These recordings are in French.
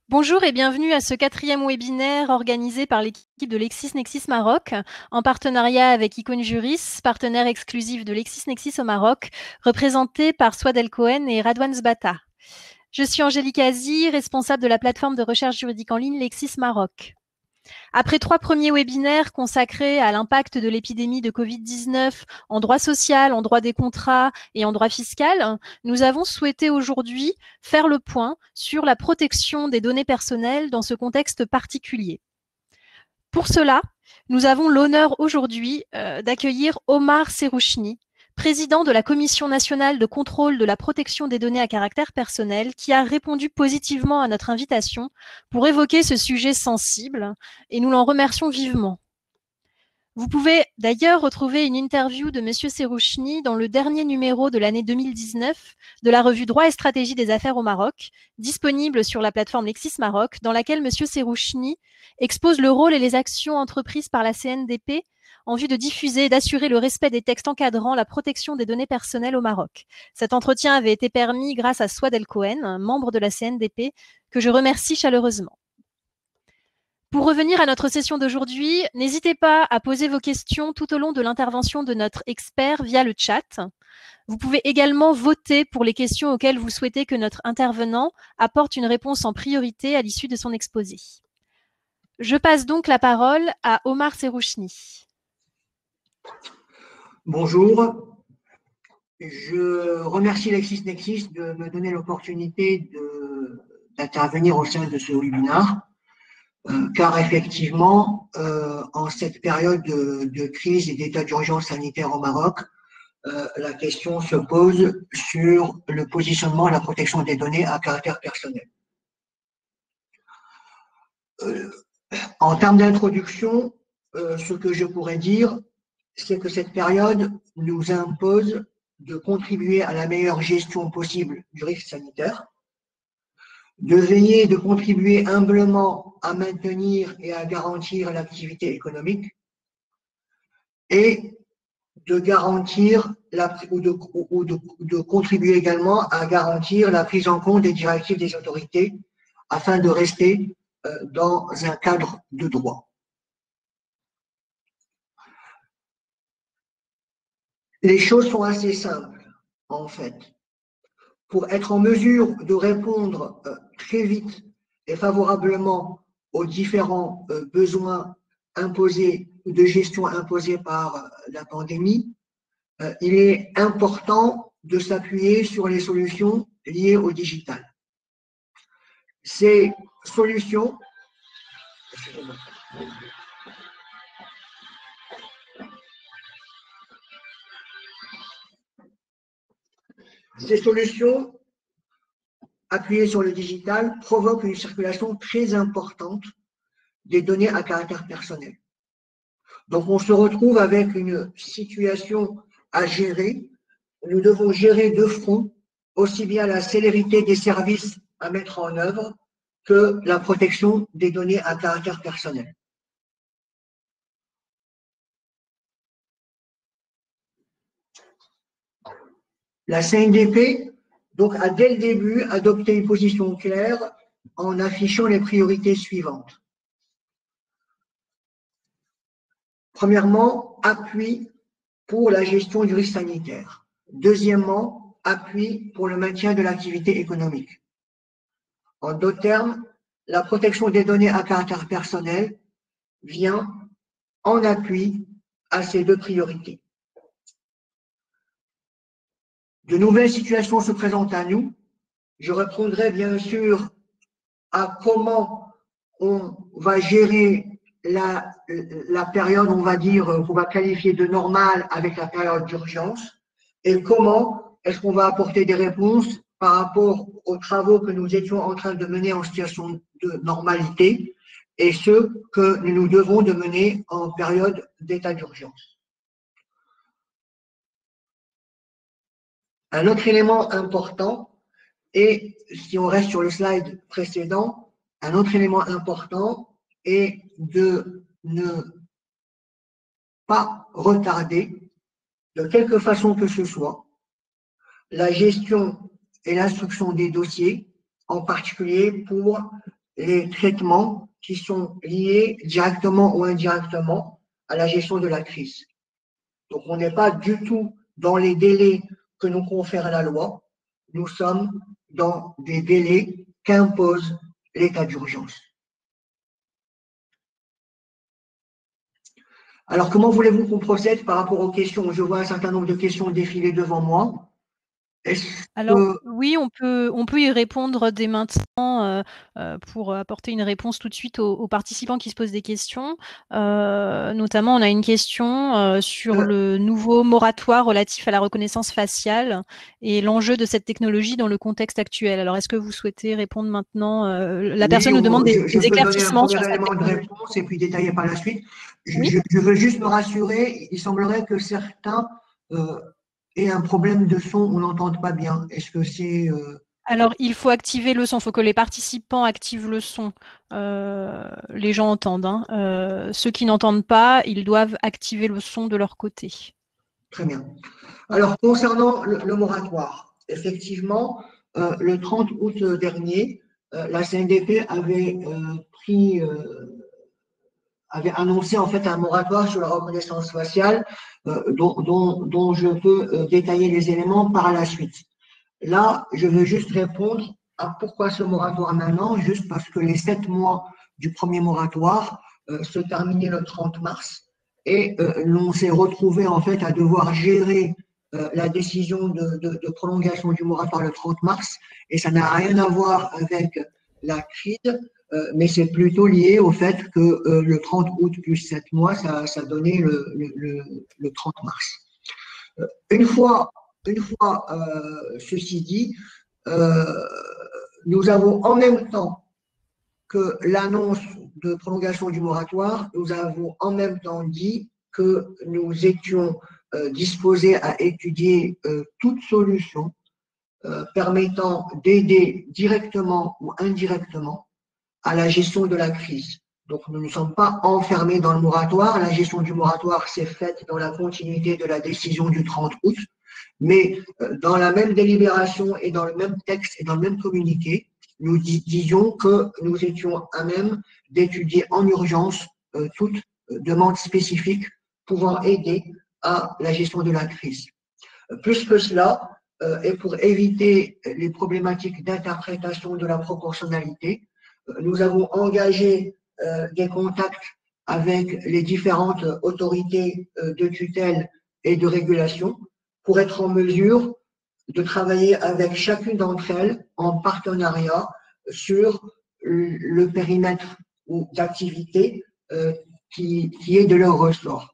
Bonjour et bienvenue à ce 4e webinaire organisé par l'équipe de LexisNexis Maroc, en partenariat avec Icône Juris, partenaire exclusif de LexisNexis au Maroc, représenté par Souad El Cohen et Radouane Zbata. Je suis Angélique Azi, responsable de la plateforme de recherche juridique en ligne Lexis Maroc. Après 3 premiers webinaires consacrés à l'impact de l'épidémie de Covid-19 en droit social, en droit des contrats et en droit fiscal, nous avons souhaité aujourd'hui faire le point sur la protection des données personnelles dans ce contexte particulier. Pour cela, nous avons l'honneur aujourd'hui d'accueillir Omar Serouchni, président de la Commission nationale de contrôle de la protection des données à caractère personnel, qui a répondu positivement à notre invitation pour évoquer ce sujet sensible, et nous l'en remercions vivement. Vous pouvez d'ailleurs retrouver une interview de M. Serouchni dans le dernier numéro de l'année 2019 de la revue Droit et stratégie des affaires au Maroc, disponible sur la plateforme Lexis Maroc, dans laquelle M. Serouchni expose le rôle et les actions entreprises par la CNDP en vue de diffuser et d'assurer le respect des textes encadrant la protection des données personnelles au Maroc. Cet entretien avait été permis grâce à Souad El Cohen, membre de la CNDP, que je remercie chaleureusement. Pour revenir à notre session d'aujourd'hui, n'hésitez pas à poser vos questions tout au long de l'intervention de notre expert via le chat. Vous pouvez également voter pour les questions auxquelles vous souhaitez que notre intervenant apporte une réponse en priorité à l'issue de son exposé. Je passe donc la parole à Omar Serouchni. Bonjour, je remercie LexisNexis de me donner l'opportunité d'intervenir au sein de ce webinaire, car effectivement, en cette période de crise et d'état d'urgence sanitaire au Maroc, la question se pose sur le positionnement et la protection des données à caractère personnel. En termes d'introduction, ce que je pourrais dire, c'est que cette période nous impose de contribuer à la meilleure gestion possible du risque sanitaire, de veiller, de contribuer humblement à maintenir et à garantir l'activité économique et de garantir de contribuer également à garantir la prise en compte des directives des autorités afin de rester dans un cadre de droit. Les choses sont assez simples, en fait. Pour être en mesure de répondre très vite et favorablement aux différents besoins imposés ou de gestion imposés par la pandémie, il est important de s'appuyer sur les solutions liées au digital. Ces solutions appuyées sur le digital provoquent une circulation très importante des données à caractère personnel. Donc, on se retrouve avec une situation à gérer. Nous devons gérer de front aussi bien la célérité des services à mettre en œuvre que la protection des données à caractère personnel. La CNDP donc, a dès le début adopté une position claire en affichant les priorités suivantes. Premièrement, appui pour la gestion du risque sanitaire. Deuxièmement, appui pour le maintien de l'activité économique. En d'autres termes, la protection des données à caractère personnel vient en appui à ces deux priorités. De nouvelles situations se présentent à nous. Je répondrai bien sûr à comment on va gérer la période, on va dire, qu'on va qualifier de normale avec la période d'urgence et comment est-ce qu'on va apporter des réponses par rapport aux travaux que nous étions en train de mener en situation de normalité et ceux que nous devons de mener en période d'état d'urgence. Un autre élément important, et si on reste sur le slide précédent, un autre élément important est de ne pas retarder, de quelque façon que ce soit, la gestion et l'instruction des dossiers, en particulier pour les traitements qui sont liés directement ou indirectement à la gestion de la crise. Donc, on n'est pas du tout dans les délais que nous confère la loi. Nous sommes dans des délais qu'impose l'état d'urgence. Alors, comment voulez-vous qu'on procède par rapport aux questions? Je vois un certain nombre de questions défiler devant moi. Alors oui, on peut y répondre dès maintenant, pour apporter une réponse tout de suite aux participants qui se posent des questions. Notamment, on a une question, sur le nouveau moratoire relatif à la reconnaissance faciale et l'enjeu de cette technologie dans le contexte actuel. Alors, est-ce que vous souhaitez répondre maintenant? La personne nous demande des je peux donner un éclaircissements premier sur cette élément de technologie. réponse et puis détailler par la suite. Oui. Je veux juste me rassurer, il semblerait que certains aient un problème de son, on n'entende pas bien. Est-ce que c'est… Alors, il faut activer le son, il faut que les participants activent le son. Les gens entendent, hein. Ceux qui n'entendent pas, ils doivent activer le son de leur côté. Très bien. Alors, concernant le moratoire, effectivement, le 30 août dernier, la CNDP avait annoncé en fait un moratoire sur la reconnaissance faciale dont je peux détailler les éléments par la suite. Là, je veux juste répondre à pourquoi ce moratoire maintenant, juste parce que les 7 mois du premier moratoire se terminaient le 30 mars et l'on s'est retrouvé en fait à devoir gérer la décision de prolongation du moratoire le 30 mars et ça n'a rien à voir avec la crise, mais c'est plutôt lié au fait que le 30 août plus 7 mois, ça donnait le 30 mars. Une fois ceci dit, nous avons en même temps que l'annonce de prolongation du moratoire, nous avons en même temps dit que nous étions disposés à étudier toute solution permettant d'aider directement ou indirectement à la gestion de la crise. Donc, nous ne sommes pas enfermés dans le moratoire. La gestion du moratoire s'est faite dans la continuité de la décision du 30 août. Mais dans la même délibération et dans le même texte et dans le même communiqué, nous disions que nous étions à même d'étudier en urgence toute demande spécifique pouvant aider à la gestion de la crise. Plus que cela, et pour éviter les problématiques d'interprétation de la proportionnalité, nous avons engagé des contacts avec les différentes autorités de tutelle et de régulation pour être en mesure de travailler avec chacune d'entre elles en partenariat sur le périmètre d'activité qui est de leur ressort.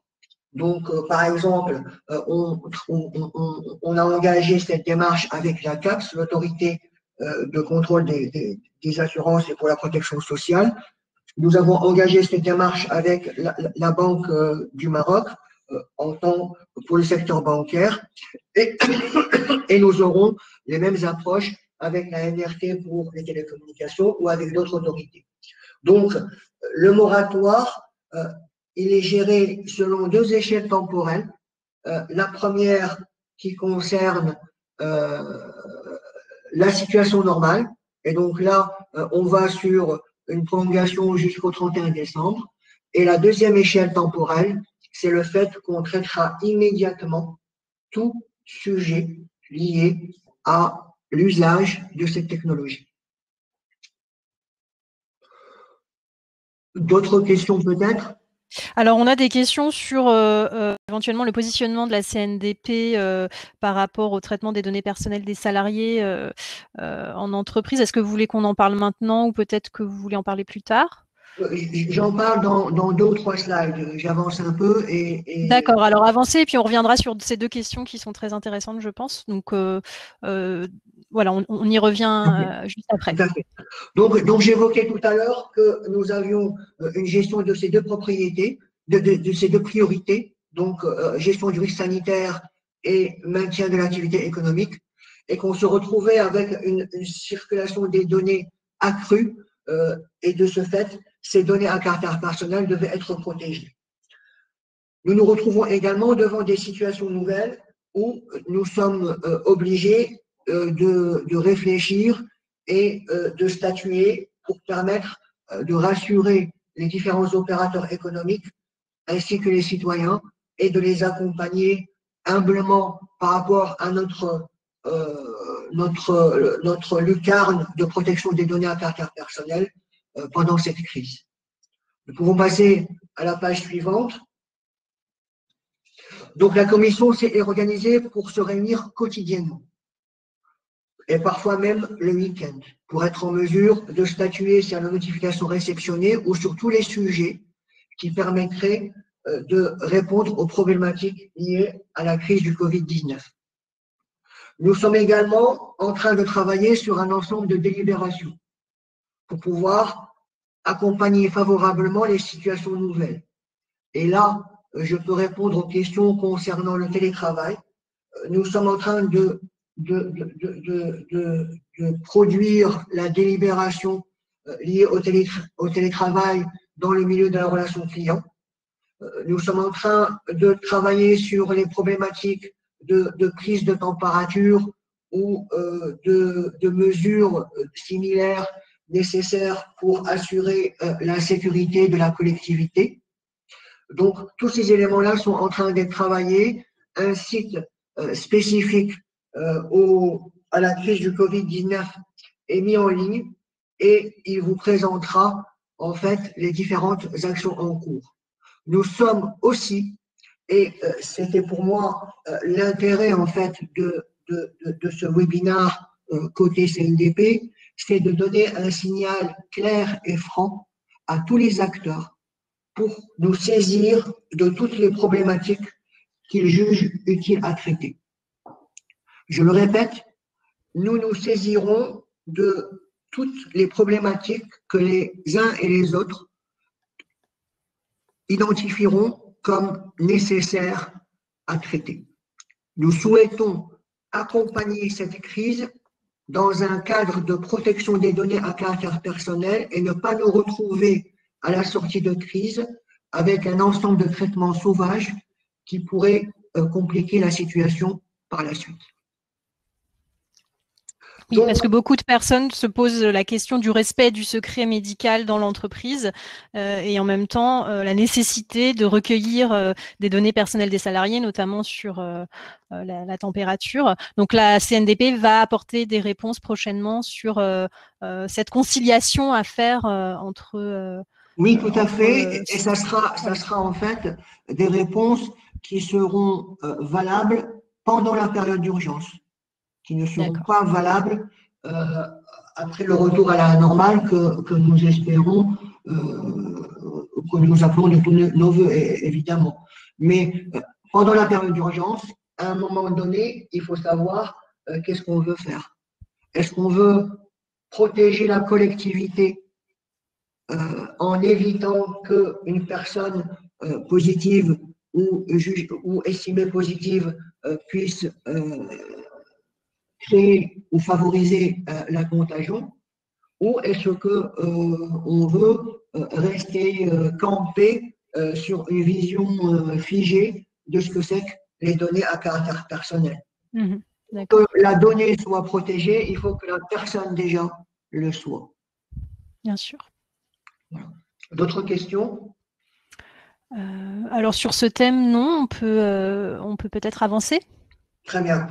Donc, par exemple, on a engagé cette démarche avec la CAPS, l'autorité de contrôle des assurances et pour la protection sociale. Nous avons engagé cette démarche avec la Banque du Maroc en tant pour le secteur bancaire et nous aurons les mêmes approches avec la NRT pour les télécommunications ou avec d'autres autorités. Donc, le moratoire, il est géré selon 2 échelles temporelles. La première qui concerne la situation normale, et donc là, on va sur une prolongation jusqu'au 31 décembre. Et la deuxième échelle temporelle, c'est le fait qu'on traitera immédiatement tout sujet lié à l'usage de cette technologie. D'autres questions peut-être? Alors, on a des questions sur éventuellement le positionnement de la CNDP par rapport au traitement des données personnelles des salariés en entreprise. Est-ce que vous voulez qu'on en parle maintenant ou peut-être que vous voulez en parler plus tard? J'en parle dans 2 ou 3 slides. J'avance un peu et… D'accord, alors avancez et puis on reviendra sur ces 2 questions qui sont très intéressantes, je pense. Donc, voilà, on y revient juste après. Tout à fait. Donc j'évoquais tout à l'heure que nous avions une gestion de ces 2 propriétés, de ces 2 priorités, donc gestion du risque sanitaire et maintien de l'activité économique, et qu'on se retrouvait avec une circulation des données accrue, et de ce fait, ces données à caractère personnel devaient être protégées. Nous nous retrouvons également devant des situations nouvelles où nous sommes obligés de réfléchir et de statuer pour permettre de rassurer les différents opérateurs économiques ainsi que les citoyens et de les accompagner humblement par rapport à notre lucarne de protection des données à caractère personnel pendant cette crise. Nous pouvons passer à la page suivante. Donc la commission s'est organisée pour se réunir quotidiennement et parfois même le week-end pour être en mesure de statuer sur la notification réceptionnée ou sur tous les sujets qui permettraient de répondre aux problématiques liées à la crise du Covid-19. Nous sommes également en train de travailler sur un ensemble de délibérations pour pouvoir accompagner favorablement les situations nouvelles. Et là, je peux répondre aux questions concernant le télétravail. Nous sommes en train de produire la délibération liée au télétravail dans le milieu de la relation client. Nous sommes en train de travailler sur les problématiques de prise de température ou de mesures similaires nécessaires pour assurer la sécurité de la collectivité. Donc, tous ces éléments-là sont en train d'être travaillés. Un site spécifique à la crise du Covid-19 est mis en ligne et il vous présentera en fait les différentes actions en cours. Nous sommes aussi, et c'était pour moi l'intérêt en fait de ce webinaire côté CNDP, c'est de donner un signal clair et franc à tous les acteurs pour nous saisir de toutes les problématiques qu'ils jugent utiles à traiter. Je le répète, nous nous saisirons de toutes les problématiques que les uns et les autres identifieront comme nécessaires à traiter. Nous souhaitons accompagner cette crise dans un cadre de protection des données à caractère personnel et ne pas nous retrouver à la sortie de crise avec un ensemble de traitements sauvages qui pourraient compliquer la situation par la suite. Oui, parce que beaucoup de personnes se posent la question du respect du secret médical dans l'entreprise et en même temps la nécessité de recueillir des données personnelles des salariés, notamment sur la température. Donc la CNDP va apporter des réponses prochainement sur cette conciliation à faire entre… oui, tout à fait. Et ça sera en fait des réponses qui seront valables pendant la période d'urgence, qui ne seront pas valables après le retour à la normale que nous espérons, que nous appelons de tous nos voeux, évidemment. Mais pendant la période d'urgence, à un moment donné, il faut savoir qu'est-ce qu'on veut faire. Est-ce qu'on veut protéger la collectivité en évitant qu'une personne positive ou estimée positive puisse créer ou favoriser la contagion, ou est-ce qu'on veut rester campé sur une vision figée de ce que c'est que les données à caractère personnel. Que la donnée soit protégée, il faut que la personne déjà le soit. Bien sûr. Voilà. D'autres questions? Alors sur ce thème, non, on peut peut-être avancer. Très bien.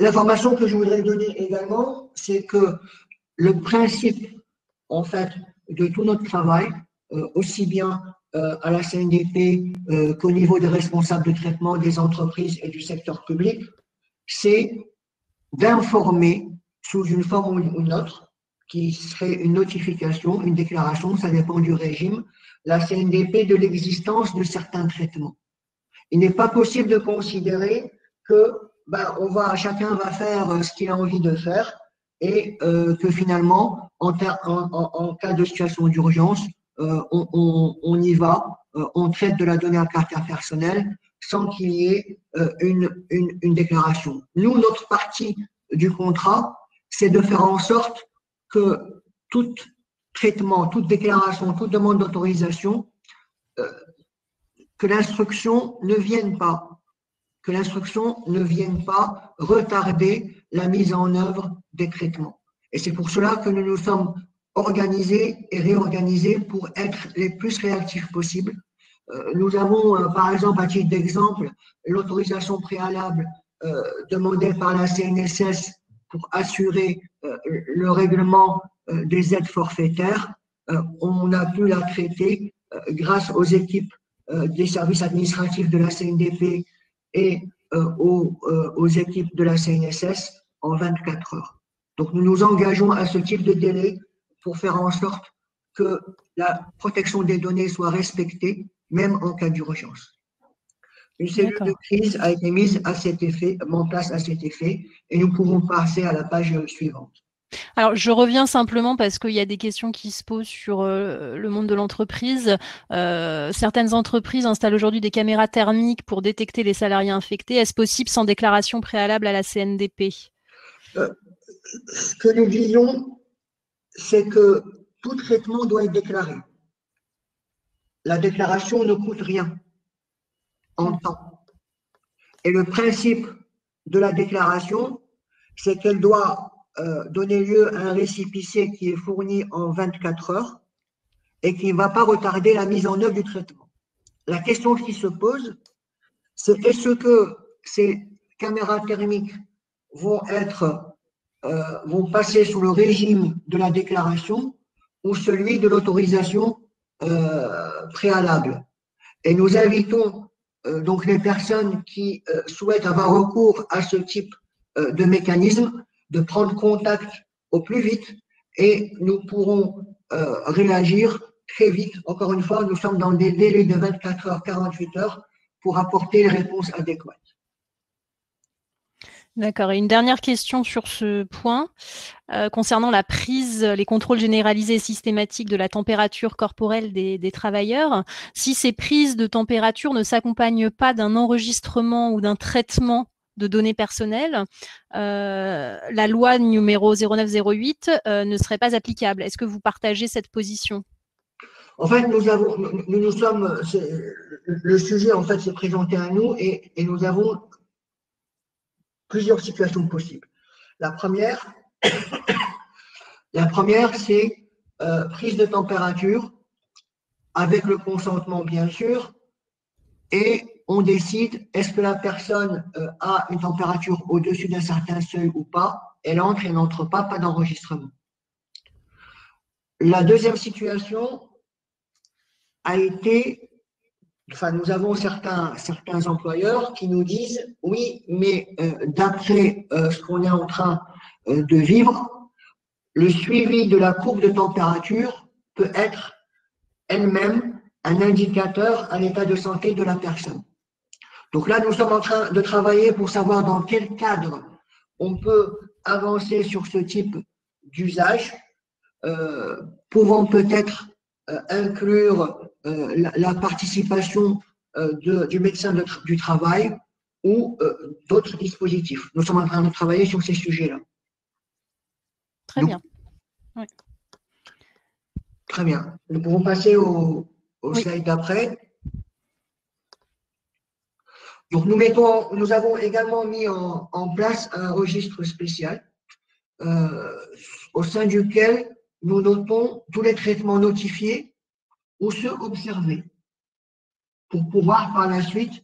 L'information que je voudrais donner également, c'est que le principe, en fait, de tout notre travail, aussi bien à la CNDP qu'au niveau des responsables de traitement des entreprises et du secteur public, c'est d'informer sous une forme ou une autre, qui serait une notification, une déclaration, ça dépend du régime, la CNDP de l'existence de certains traitements. Il n'est pas possible de considérer que chacun va faire ce qu'il a envie de faire et que finalement, en cas de situation d'urgence, on y va, on traite de la donnée à caractère personnel sans qu'il y ait une déclaration. Nous, notre partie du contrat, c'est de faire en sorte que tout traitement, toute déclaration, toute demande d'autorisation, que l'instruction ne vienne pas retarder la mise en œuvre des traitements. Et c'est pour cela que nous nous sommes organisés et réorganisés pour être les plus réactifs possibles. Nous avons, par exemple, à titre d'exemple, l'autorisation préalable demandée par la CNSS pour assurer le règlement des aides forfaitaires. On a pu la traiter grâce aux équipes des services administratifs de la CNDP et aux équipes de la CNSS en 24 heures. Donc, nous nous engageons à ce type de délai pour faire en sorte que la protection des données soit respectée, même en cas d'urgence. Une cellule de crise a été mise en place à cet effet, et nous pouvons passer à la page suivante. Alors, je reviens simplement parce qu'il y a des questions qui se posent sur le monde de l'entreprise. Certaines entreprises installent aujourd'hui des caméras thermiques pour détecter les salariés infectés. Est-ce possible sans déclaration préalable à la CNDP? Ce que nous disons, c'est que tout traitement doit être déclaré. La déclaration ne coûte rien en temps. Et le principe de la déclaration, c'est qu'elle doit donner lieu à un récipicé qui est fourni en 24 heures et qui ne va pas retarder la mise en œuvre du traitement. La question qui se pose, c'est est-ce que ces caméras thermiques vont passer sous le régime de la déclaration ou celui de l'autorisation préalable. Et nous invitons donc les personnes qui souhaitent avoir recours à ce type de mécanisme de prendre contact au plus vite et nous pourrons réagir très vite. Encore une fois, nous sommes dans des délais de 24 heures, 48 heures pour apporter les réponses adéquates. D'accord. Et une dernière question sur ce point, concernant la prise, les contrôles généralisés et systématiques de la température corporelle des travailleurs. Si ces prises de température ne s'accompagnent pas d'un enregistrement ou d'un traitement de données personnelles, la loi numéro 0908 ne serait pas applicable. Est-ce que vous partagez cette position? En fait, nous sommes, le sujet en fait s'est présenté à nous et nous avons plusieurs situations possibles. La première, c'est prise de température avec le consentement, bien sûr, et on décide est-ce que la personne a une température au-dessus d'un certain seuil ou pas. Elle entre, elle n'entre pas, pas d'enregistrement. La deuxième situation a été, enfin, nous avons certains employeurs qui nous disent oui, mais d'après ce qu'on est en train de vivre, le suivi de la courbe de température peut être elle-même un indicateur à l'état de santé de la personne. Donc là, nous sommes en train de travailler pour savoir dans quel cadre on peut avancer sur ce type d'usage, pouvant peut-être inclure la participation du médecin du travail ou d'autres dispositifs. Nous sommes en train de travailler sur ces sujets-là. Très bien. Oui. Très bien. Nous pouvons passer au slide d'après. Donc, nous avons également mis en place un registre spécial au sein duquel nous notons tous les traitements notifiés ou ceux observés pour pouvoir par la suite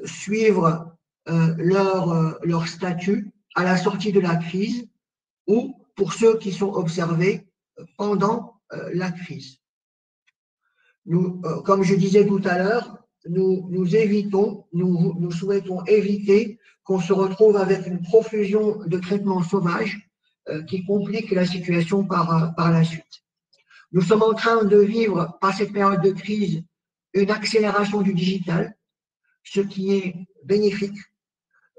suivre leur statut à la sortie de la crise ou pour ceux qui sont observés pendant la crise. Comme je disais tout à l'heure, nous souhaitons éviter qu'on se retrouve avec une profusion de traitements sauvages qui compliquent la situation par la suite. Nous sommes en train de vivre, par cette période de crise, une accélération du digital, ce qui est bénéfique.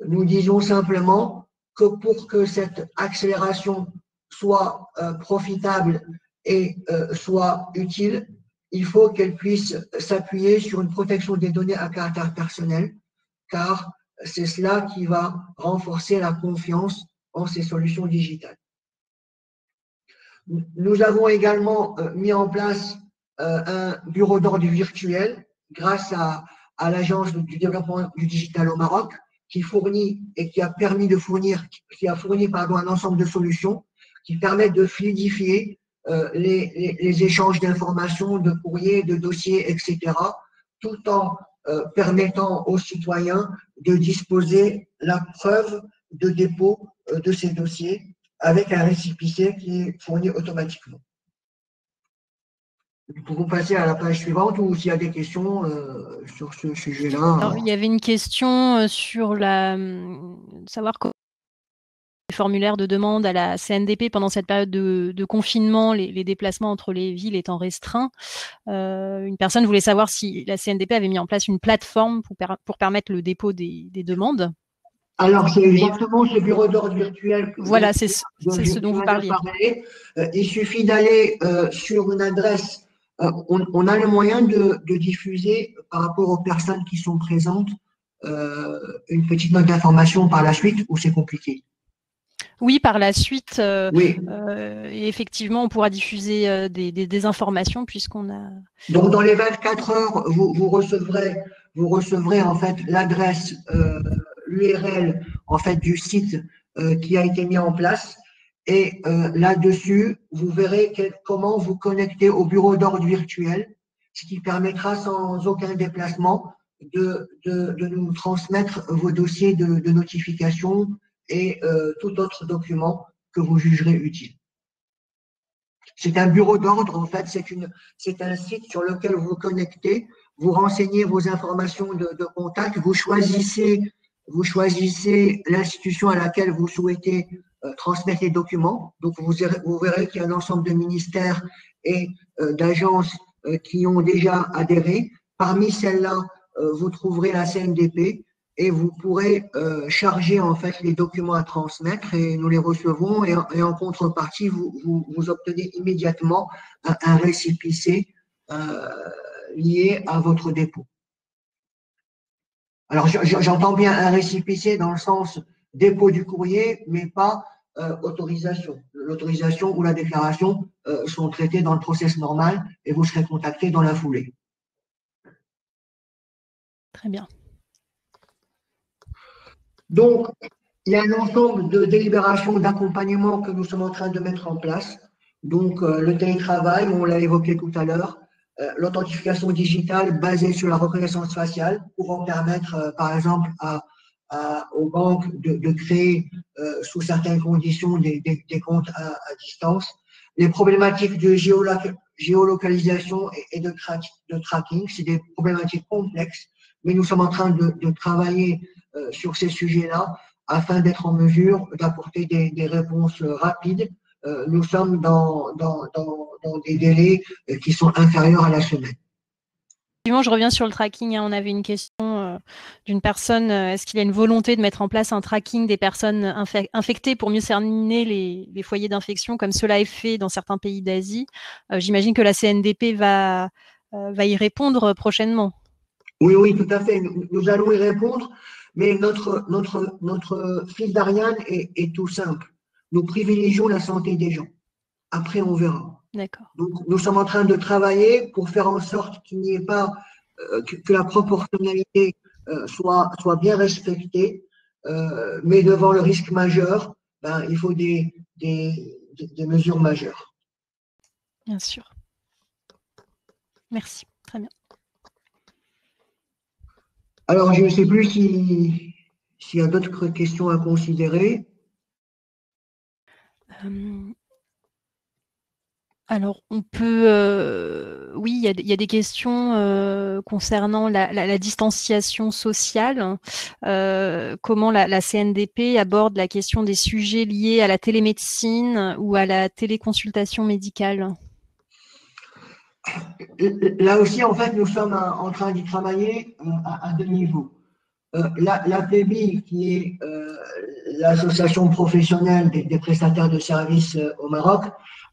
Nous disons simplement que pour que cette accélération soit profitable et soit utile, il faut qu'elle puisse s'appuyer sur une protection des données à caractère personnel, car c'est cela qui va renforcer la confiance en ces solutions digitales. Nous avons également mis en place un bureau d'ordre virtuel grâce à l'Agence du développement du digital au Maroc, qui fournit et qui a fourni un ensemble de solutions qui permettent de fluidifier les échanges d'informations, de courriers, de dossiers, etc., tout en permettant aux citoyens de disposer la preuve de dépôt de ces dossiers avec un récépissé qui est fourni automatiquement. Nous pouvons passer à la page suivante ou s'il y a des questions sur ce sujet-là. Il y avait une question sur savoir comment les formulaires de demande à la CNDP pendant cette période de confinement, les déplacements entre les villes étant restreints. Une personne voulait savoir si la CNDP avait mis en place une plateforme pour permettre le dépôt des demandes. Alors, c'est exactement ce bureau d'ordre virtuel. Voilà, c'est ce dont vous parliez. Il suffit d'aller sur une adresse. On a le moyen de diffuser par rapport aux personnes qui sont présentes une petite note d'information par la suite ou c'est compliqué? Oui, par la suite, oui. Et effectivement, on pourra diffuser des informations puisqu'on a… Donc, dans les 24 heures, vous recevrez en fait l'adresse, l'URL en fait du site qui a été mis en place. Et là-dessus, vous verrez comment vous connecter au bureau d'ordre virtuel, ce qui permettra sans aucun déplacement de nous transmettre vos dossiers de notification et tout autre document que vous jugerez utile. C'est un bureau d'ordre, en fait, c'est un site sur lequel vous vous connectez, vous renseignez vos informations de contact, vous choisissez l'institution à laquelle vous souhaitez transmettre les documents. Donc, vous verrez qu'il y a un ensemble de ministères et d'agences qui ont déjà adhéré. Parmi celles-là, vous trouverez la CNDP et vous pourrez charger en fait les documents à transmettre et nous les recevons et en contrepartie, vous obtenez immédiatement un récépissé lié à votre dépôt. Alors, j'entends bien un récépissé dans le sens dépôt du courrier, mais pas autorisation. L'autorisation ou la déclaration sont traitées dans le process normal et vous serez contacté dans la foulée. Très bien. Donc, il y a un ensemble de délibérations d'accompagnement que nous sommes en train de mettre en place. Donc, le télétravail, on l'a évoqué tout à l'heure, l'authentification digitale basée sur la reconnaissance faciale pour permettre, par exemple, aux banques de créer sous certaines conditions des comptes à distance. Les problématiques de géolocalisation et de tracking, c'est des problématiques complexes, mais nous sommes en train de travailler sur ces sujets-là afin d'être en mesure d'apporter des réponses rapides. Nous sommes dans des délais qui sont inférieurs à la semaine. Je reviens sur le tracking. On avait une question d'une personne. Est-ce qu'il y a une volonté de mettre en place un tracking des personnes infectées pour mieux cerner les foyers d'infection, comme cela est fait dans certains pays d'Asie? J'imagine que la CNDP va y répondre prochainement. Oui, tout à fait. Nous allons y répondre, mais notre fil d'Ariane est tout simple. Nous privilégions la santé des gens. Après, on verra. D'accord. Donc, nous sommes en train de travailler pour faire en sorte qu'il n'y ait pas que la proportionnalité soit bien respectée, mais devant le risque majeur, il faut des mesures majeures. Bien sûr. Merci. Très bien. Alors, je ne sais plus s'il y a d'autres questions à considérer. Alors, on peut… oui, il y a des questions concernant la distanciation sociale. Comment la CNDP aborde la question des sujets liés à la télémédecine ou à la téléconsultation médicale? Là aussi, en fait, nous sommes en train d'y travailler à deux niveaux. L'APEBI, qui est l'association professionnelle des prestataires de services au Maroc,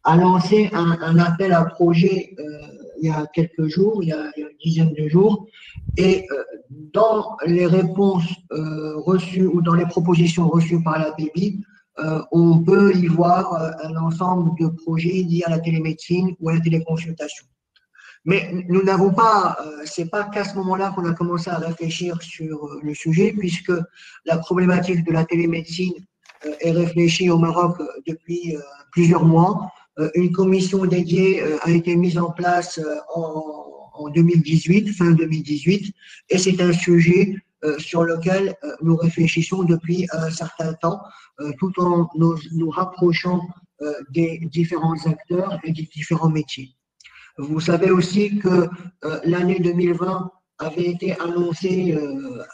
a lancé un appel à projet il y a quelques jours, il y a une dizaine de jours, et dans les réponses reçues ou dans les propositions reçues par l'APEBI, on peut y voir un ensemble de projets liés à la télémédecine ou à la téléconsultation. Mais nous n'avons pas, c'est pas qu'à ce moment-là qu'on a commencé à réfléchir sur le sujet, puisque la problématique de la télémédecine est réfléchie au Maroc depuis plusieurs mois. Une commission dédiée a été mise en place en 2018, fin 2018, et c'est un sujet sur lequel nous réfléchissons depuis un certain temps, tout en nous rapprochant des différents acteurs et des différents métiers. Vous savez aussi que l'année 2020 avait été annoncée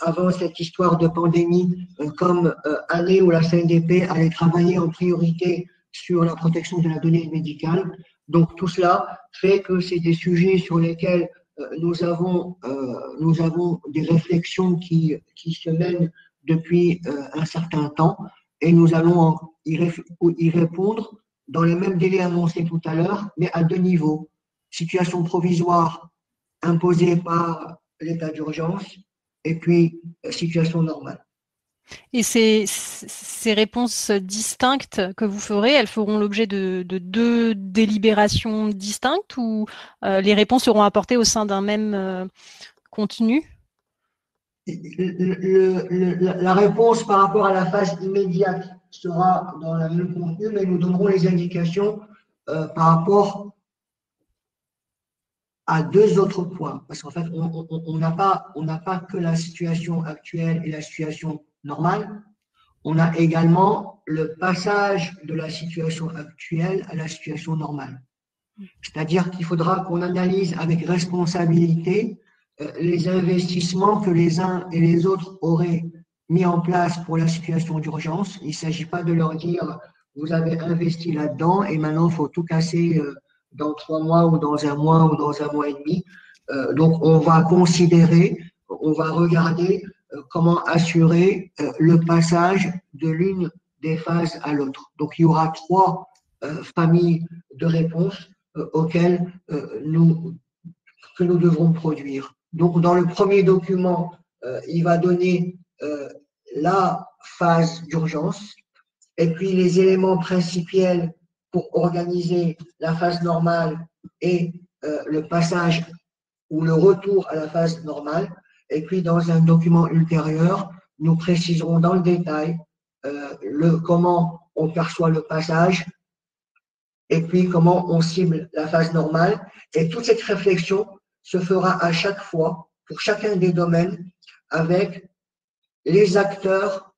avant cette histoire de pandémie comme année où la CNDP allait travailler en priorité sur la protection de la donnée médicale. Donc tout cela fait que c'est des sujets sur lesquels nous avons des réflexions qui se mènent depuis un certain temps et nous allons y répondre dans les mêmes délais annoncés tout à l'heure, mais à deux niveaux. Situation provisoire imposée par l'état d'urgence et puis situation normale. Et ces réponses distinctes que vous ferez, elles feront l'objet de deux délibérations distinctes ou les réponses seront apportées au sein d'un même contenu? La réponse par rapport à la phase immédiate sera dans le même contenu, mais nous donnerons les indications par rapport à deux autres points. Parce qu'en fait, on n'a pas que la situation actuelle et la situation normale. On a également le passage de la situation actuelle à la situation normale. C'est-à-dire qu'il faudra qu'on analyse avec responsabilité les investissements que les uns et les autres auraient mis en place pour la situation d'urgence. Il ne s'agit pas de leur dire vous avez investi là-dedans et maintenant il faut tout casser dans 3 mois ou dans 1 mois ou dans 1 mois et demi. Donc on va considérer, on va regarder comment assurer le passage de l'une des phases à l'autre. Donc il y aura 3 familles de réponses auxquelles nous devrons produire. Donc, dans le premier document, il va donner la phase d'urgence et puis les éléments principiels pour organiser la phase normale et le passage ou le retour à la phase normale. Et puis, dans un document ultérieur, nous préciserons dans le détail comment on perçoit le passage, et puis comment on cible la phase normale. Et toute cette réflexion se fera à chaque fois, pour chacun des domaines, avec les acteurs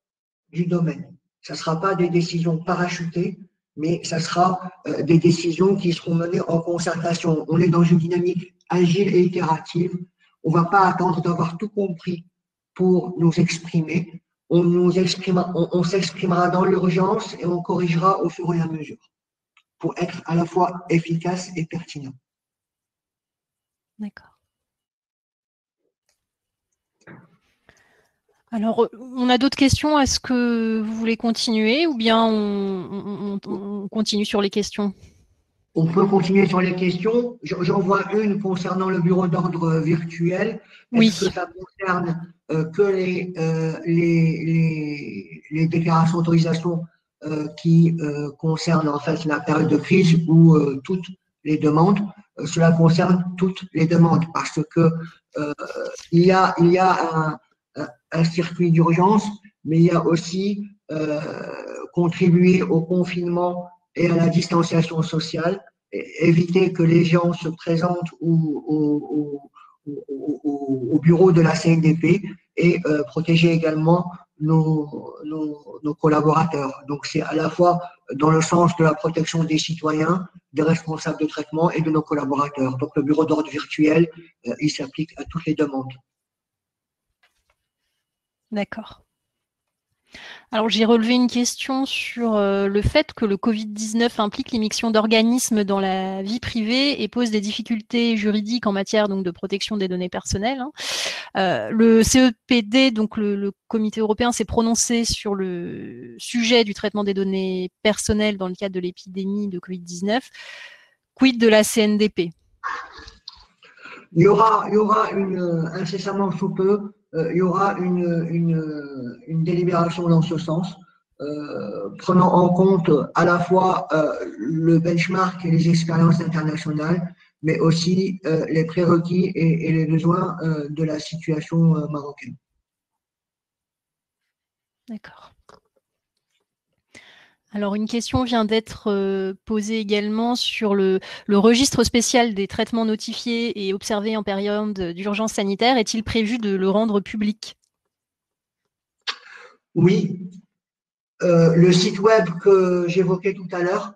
du domaine. Ça ne sera pas des décisions parachutées, mais ça sera des décisions qui seront menées en concertation. On est dans une dynamique agile et itérative. On ne va pas attendre d'avoir tout compris pour nous exprimer. On s'exprimera dans l'urgence et on corrigera au fur et à mesure, pour être à la fois efficace et pertinent. D'accord. Alors, on a d'autres questions. Est-ce que vous voulez continuer ou bien on continue sur les questions? On peut continuer sur les questions. J'en vois une concernant le bureau d'ordre virtuel. Oui. Est-ce que ça concerne que les déclarations d'autorisation qui concernent en fait la période de crise ou toutes les demandes? Cela concerne toutes les demandes parce que il y a un circuit d'urgence, mais il y a aussi contribuer au confinement et à la distanciation sociale, éviter que les gens se présentent au bureau de la CNDP et protéger également nos collaborateurs. Donc c'est à la fois dans le sens de la protection des citoyens, des responsables de traitement et de nos collaborateurs. Donc le bureau d'ordre virtuel, il s'applique à toutes les demandes. D'accord. Alors, j'ai relevé une question sur le fait que le Covid-19 implique l'émission d'organismes dans la vie privée et pose des difficultés juridiques en matière donc, de protection des données personnelles. Le CEPD, donc le Comité européen, s'est prononcé sur le sujet du traitement des données personnelles dans le cadre de l'épidémie de Covid-19. Quid de la CNDP? Il y aura incessamment sous peu, il y aura une délibération dans ce sens, prenant en compte à la fois le benchmark et les expériences internationales, mais aussi les prérequis et les besoins de la situation marocaine. D'accord. Alors, une question vient d'être posée également sur le registre spécial des traitements notifiés et observés en période d'urgence sanitaire. Est-il prévu de le rendre public? Oui, le site web que j'évoquais tout à l'heure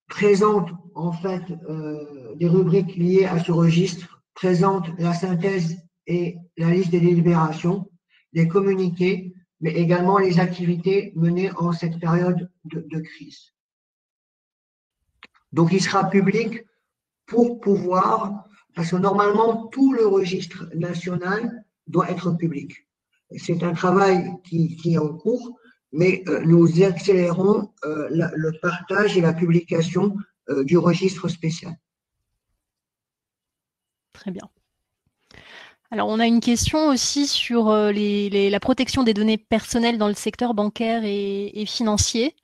présente en fait des rubriques liées à ce registre, présente la synthèse et la liste des délibérations, des communiqués, mais également les activités menées en cette période de crise. Donc il sera public pour pouvoir, parce que normalement tout le registre national doit être public. C'est un travail qui est en cours, mais nous accélérons le partage et la publication du registre spécial. Très bien. Alors, on a une question aussi sur la protection des données personnelles dans le secteur bancaire et financier.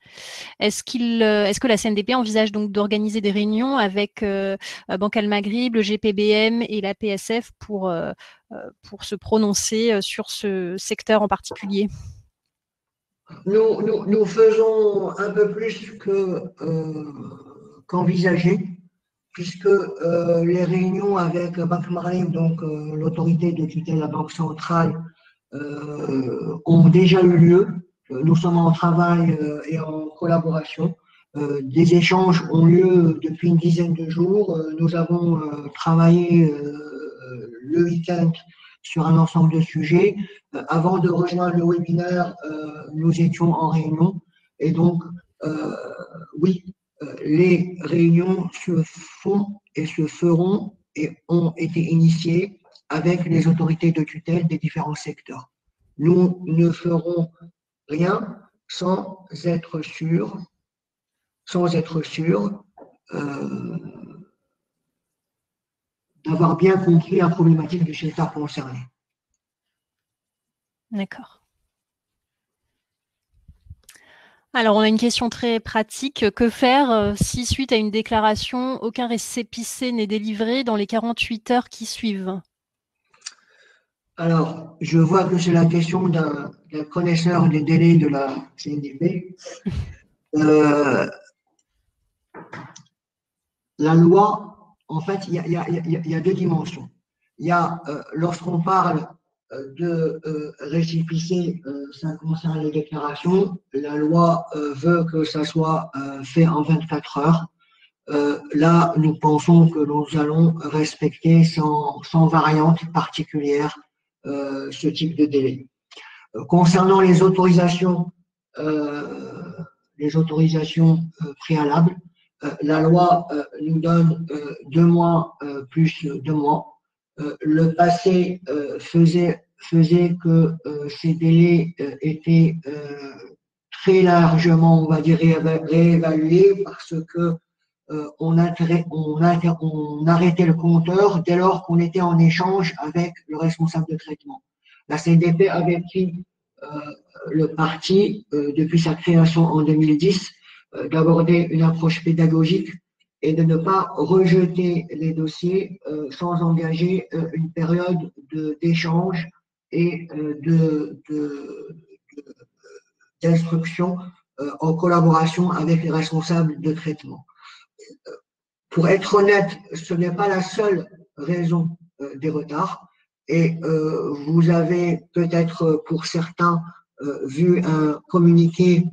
Est-ce que la CNDP envisage donc d'organiser des réunions avec Banque Al Maghrib, le GPBM et la PSF pour se prononcer sur ce secteur en particulier? Nous faisons un peu plus qu'envisager, puisque les réunions avec Banque Marine, donc l'autorité de tutelle de la Banque centrale, ont déjà eu lieu. Nous sommes en travail et en collaboration. Des échanges ont lieu depuis une dizaine de jours. Nous avons travaillé le week-end sur un ensemble de sujets. Avant de rejoindre le webinaire, nous étions en réunion. Et donc, oui, les réunions se font et se feront et ont été initiées avec les autorités de tutelle des différents secteurs. Nous ne ferons rien sans être sûr d'avoir bien compris la problématique du secteur concerné. D'accord. Alors, on a une question très pratique. Que faire si, suite à une déclaration, aucun récépissé n'est délivré dans les 48 heures qui suivent? Alors, je vois que c'est la question d'un connaisseur des délais de la CNDP. La loi, en fait, il y a deux dimensions. Il y a, lorsqu'on parle de récépissé, ça concerne les déclarations. La loi veut que ça soit fait en 24 heures. Là, nous pensons que nous allons respecter sans variante particulière ce type de délai. Concernant les autorisations préalables, la loi nous donne 2 mois plus 2 mois. Le passé faisait que ces délais étaient très largement, on va dire, réévalués parce que on arrêtait le compteur dès lors qu'on était en échange avec le responsable de traitement. La CNDP avait pris le parti, depuis sa création en 2010, d'aborder une approche pédagogique et de ne pas rejeter les dossiers sans engager une période d'échange et d'instruction en collaboration avec les responsables de traitement. Pour être honnête, ce n'est pas la seule raison des retards. Et vous avez peut-être pour certains vu un communiqué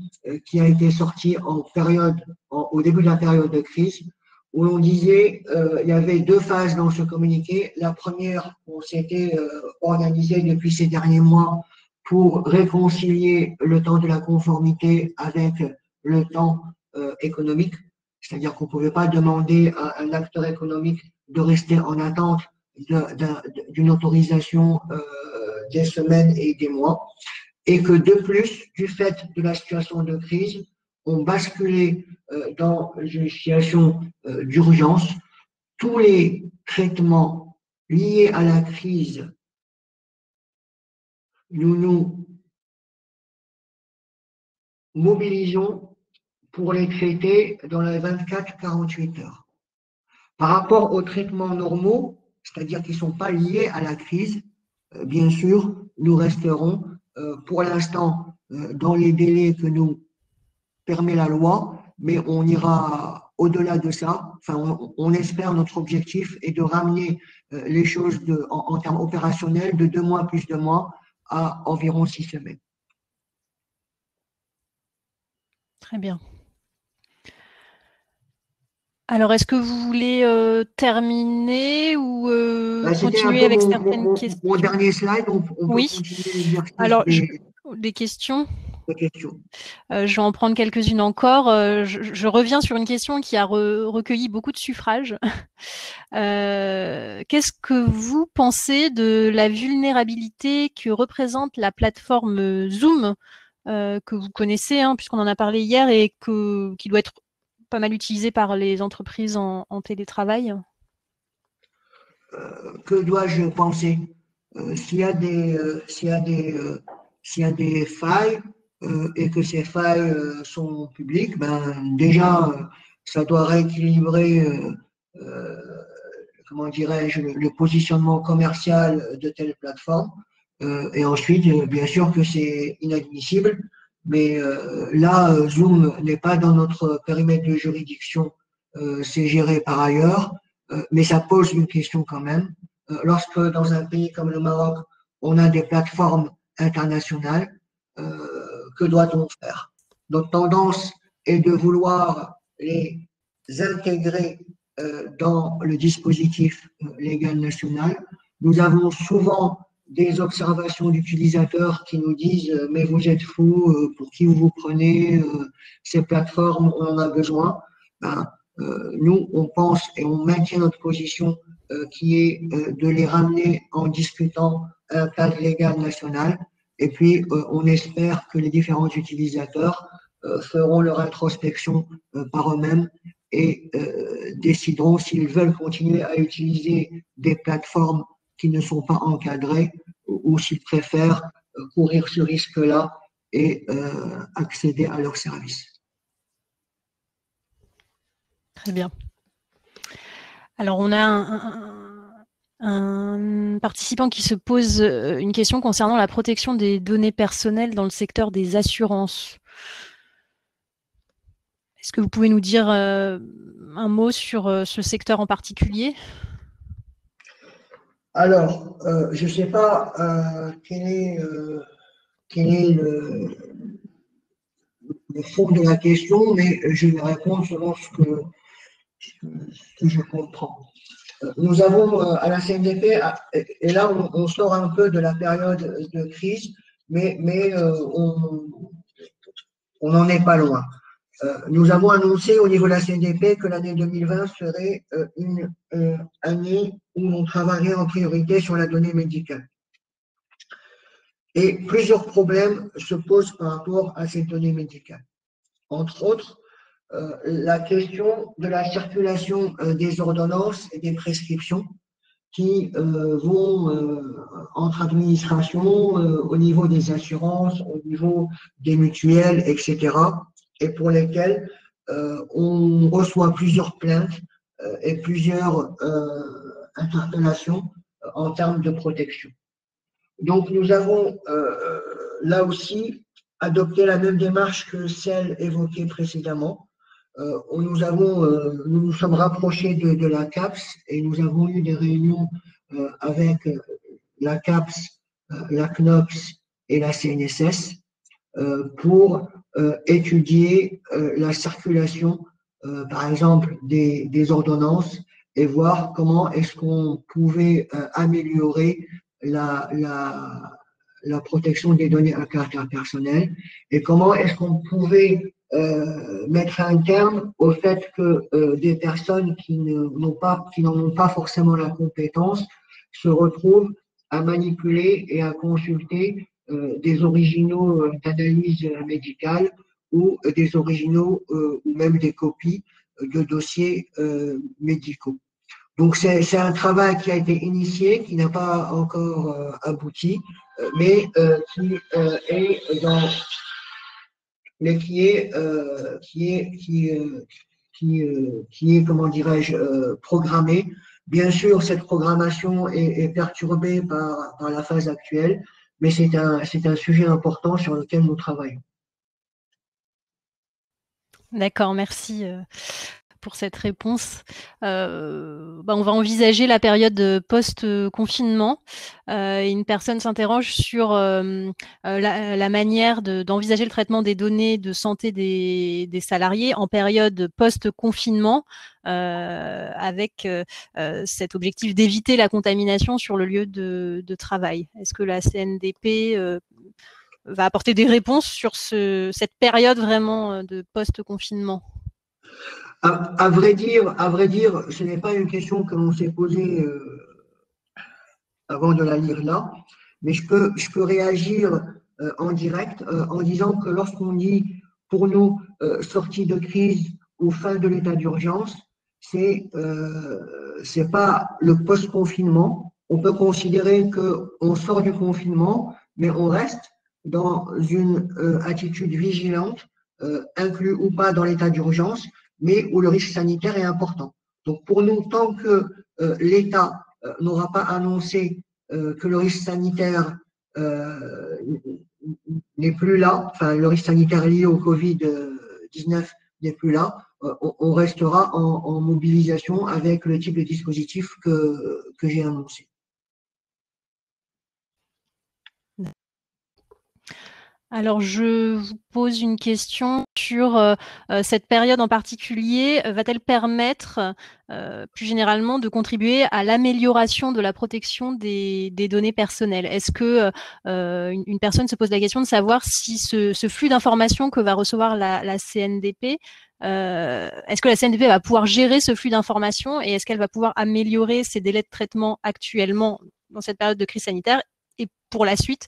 qui a été sorti au début de la période de crise, où on disait il y avait 2 phases dans ce communiqué. La première, on s'était organisé depuis ces derniers mois pour réconcilier le temps de la conformité avec le temps économique. C'est-à-dire qu'on ne pouvait pas demander à un acteur économique de rester en attente d'une autorisation des semaines et des mois. Et que de plus, du fait de la situation de crise, on basculait dans une situation d'urgence. Tous les traitements liés à la crise, nous mobilisons pour les traiter dans les 24-48 heures. Par rapport aux traitements normaux, c'est-à-dire qui ne sont pas liés à la crise, bien sûr, nous resterons pour l'instant dans les délais que nous permet la loi, mais on ira au-delà de ça. Enfin, on espère, notre objectif est de ramener les choses en termes opérationnels de 2 mois plus 2 mois à environ 6 semaines. Très bien. Alors, est-ce que vous voulez terminer ou C'était un continuer peu avec certaines questions? mon dernier slide. On peut Oui. continuer l'exercice Alors, des questions. questions. Je vais en prendre quelques-unes encore. Je reviens sur une question qui a recueilli beaucoup de suffrages. Qu'est-ce que vous pensez de la vulnérabilité que représente la plateforme Zoom, que vous connaissez, hein, puisqu'on en a parlé hier, et qui doit être pas mal utilisée par les entreprises en télétravail? Que dois-je penser? S'il y a des failles et que ces failles sont publiques, ben déjà ça doit rééquilibrer, euh, comment dirais-je, le positionnement commercial de telle plateforme. Et ensuite, bien sûr que c'est inadmissible, mais là, Zoom n'est pas dans notre périmètre de juridiction, c'est géré par ailleurs, mais ça pose une question quand même. Lorsque dans un pays comme le Maroc, on a des plateformes internationales, que doit-on faire? Notre tendance est de vouloir les intégrer dans le dispositif légal national. Nous avons souvent des observations d'utilisateurs qui nous disent mais vous êtes fous, pour qui vous prenez ces plateformes, on en a besoin. Ben, nous, on pense et on maintient notre position qui est de les ramener en discutant un cadre légal national. Et puis, on espère que les différents utilisateurs feront leur introspection par eux-mêmes et décideront s'ils veulent continuer à utiliser des plateformes qui ne sont pas encadrées ou s'ils préfèrent courir ce risque-là et accéder à leurs services. Très bien. Alors, on a un participant qui se pose une question concernant la protection des données personnelles dans le secteur des assurances. Est-ce que vous pouvez nous dire un mot sur ce secteur en particulier? Alors, je ne sais pas quel est le fond de la question, mais je vais répondre selon ce que je comprends. Nous avons à la CNDP, et là on sort un peu de la période de crise, mais on n'en est pas loin. Nous avons annoncé au niveau de la CNDP que l'année 2020 serait une année où on travaillerait en priorité sur la donnée médicale. Et plusieurs problèmes se posent par rapport à ces données médicales. Entre autres, la question de la circulation des ordonnances et des prescriptions qui vont entre administrations, au niveau des assurances, au niveau des mutuelles, etc., et pour lesquelles on reçoit plusieurs plaintes et plusieurs interpellations en termes de protection. Donc, nous avons là aussi adopté la même démarche que celle évoquée précédemment. Nous nous sommes rapprochés de la CAPS et nous avons eu des réunions avec la CAPS, la CNOPS et la CNSS pour étudier la circulation, par exemple, des ordonnances et voir comment est-ce qu'on pouvait améliorer la protection des données à caractère personnel et comment est-ce qu'on pouvait mettre un terme au fait que des personnes qui n'en ont pas forcément la compétence se retrouvent à manipuler et à consulter des originaux d'analyse médicale ou des originaux ou même des copies de dossiers médicaux. Donc c'est un travail qui a été initié, qui n'a pas encore abouti, mais qui est dans qui est comment dirais-je programmé. Bien sûr, cette programmation est perturbée par la phase actuelle, mais c'est un sujet important sur lequel nous travaillons. D'accord, merci pour cette réponse. On va envisager la période post-confinement. Une personne s'interroge sur la manière d'envisager le traitement des données de santé des salariés en période post-confinement, avec cet objectif d'éviter la contamination sur le lieu de travail. Est-ce que la CNDP va apporter des réponses sur cette période vraiment de post-confinement? À vrai dire, ce n'est pas une question que l'on s'est posée avant de la lire là, mais je peux réagir en direct en disant que lorsqu'on dit pour nous sortie de crise ou fin de l'état d'urgence, c'est pas le post-confinement. On peut considérer qu'on sort du confinement, mais on reste dans une attitude vigilante, inclus ou pas dans l'état d'urgence, mais où le risque sanitaire est important. Donc pour nous, tant que l'État n'aura pas annoncé que le risque sanitaire n'est plus là, enfin le risque sanitaire lié au Covid-19 n'est plus là, on restera en mobilisation avec le type de dispositif que j'ai annoncé. Alors, je vous pose une question sur cette période en particulier. Va-t-elle permettre, plus généralement, de contribuer à l'amélioration de la protection des données personnelles? Est-ce que une personne se pose la question de savoir si ce flux d'informations que va recevoir la CNDP, est-ce que la CNDP va pouvoir gérer ce flux d'informations et est-ce qu'elle va pouvoir améliorer ses délais de traitement actuellement dans cette période de crise sanitaire et pour la suite?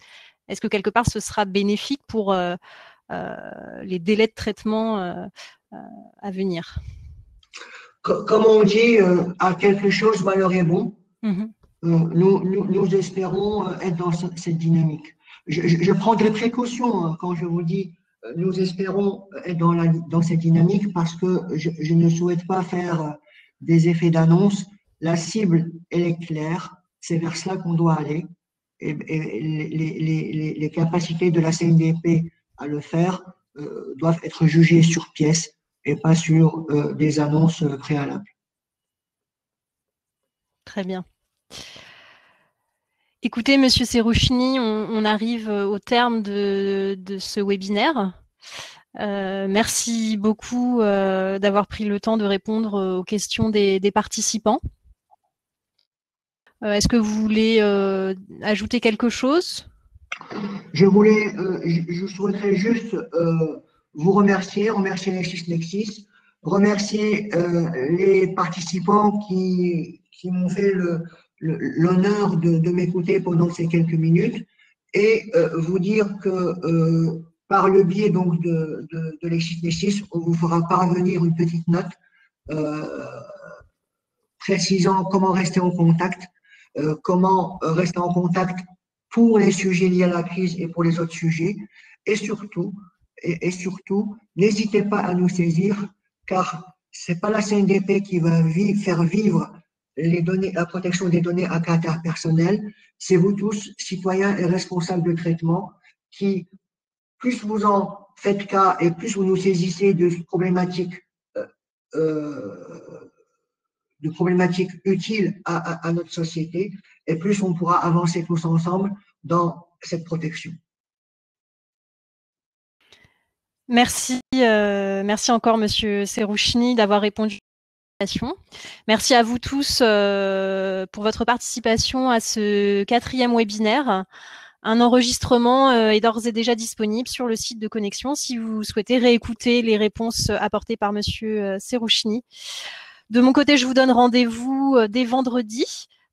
Est-ce que quelque part ce sera bénéfique pour les délais de traitement à venir? Comme on dit, à quelque chose, malheur est bon. Nous espérons être dans cette dynamique. Je prends des précautions quand je vous dis nous espérons être dans cette dynamique parce que je ne souhaite pas faire des effets d'annonce. La cible, elle est claire. C'est vers cela qu'on doit aller. Et les capacités de la CNDP à le faire doivent être jugées sur pièce et pas sur des annonces préalables. Très bien. Écoutez, Monsieur Serouchny, on arrive au terme de ce webinaire. Merci beaucoup d'avoir pris le temps de répondre aux questions des participants. Est-ce que vous voulez ajouter quelque chose? Je souhaiterais juste vous remercier LexisNexis, remercier les participants qui m'ont fait l'honneur de m'écouter pendant ces quelques minutes et vous dire que par le biais donc de LexisNexis, on vous fera parvenir une petite note précisant comment rester en contact, pour les sujets liés à la crise et pour les autres sujets. Et surtout, n'hésitez pas à nous saisir, car c'est pas la CNDP qui va faire vivre les données, la protection des données à caractère personnel. C'est vous tous, citoyens et responsables de traitement, qui, plus vous en faites cas et plus vous nous saisissez de problématiques utiles à notre société, et plus on pourra avancer tous ensemble dans cette protection. Merci, merci encore, Monsieur Serouchny, d'avoir répondu à la question. Merci à vous tous pour votre participation à ce 4e webinaire. Un enregistrement est d'ores et déjà disponible sur le site de Connexion si vous souhaitez réécouter les réponses apportées par Monsieur Serouchny. De mon côté, je vous donne rendez-vous dès vendredi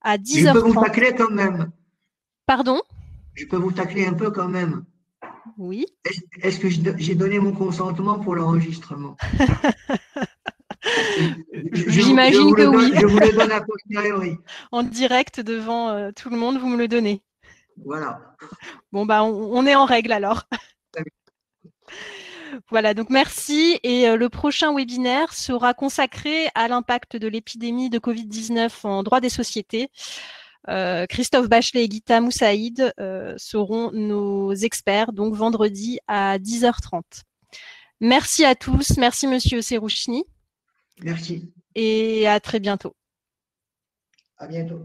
à 10h30. Je peux vous tacler quand même. Pardon? Je peux vous tacler un peu quand même. Oui. Est-ce que j'ai donné mon consentement pour l'enregistrement? J'imagine que oui. Je vous le donne a posteriori. En direct devant tout le monde, vous me le donnez. Voilà. Bon, bah, on est en règle alors. Voilà, donc merci. Et le prochain webinaire sera consacré à l'impact de l'épidémie de Covid-19 en droit des sociétés. Christophe Bachelet et Guita Moussaïd seront nos experts, donc vendredi à 10h30. Merci à tous. Merci, Monsieur Serouchni. Merci. Et à très bientôt. À bientôt.